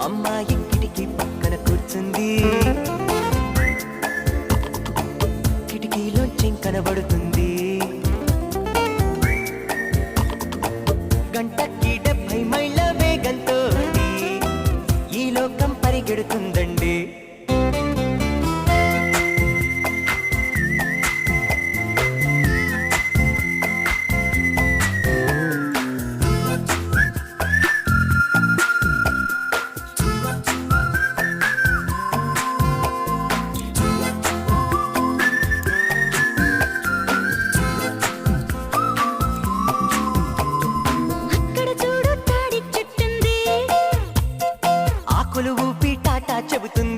అమ్మాయి కిటికీ పక్కన కూర్చుంది, కిటికీలోంచి కనబడుతుంది. గంటకి 70 మైళ్ళ వేగంతో ఈ లోకం పరిగెడుతుందండి. ఆకులు ఊపి టాటా చెబుతుంది.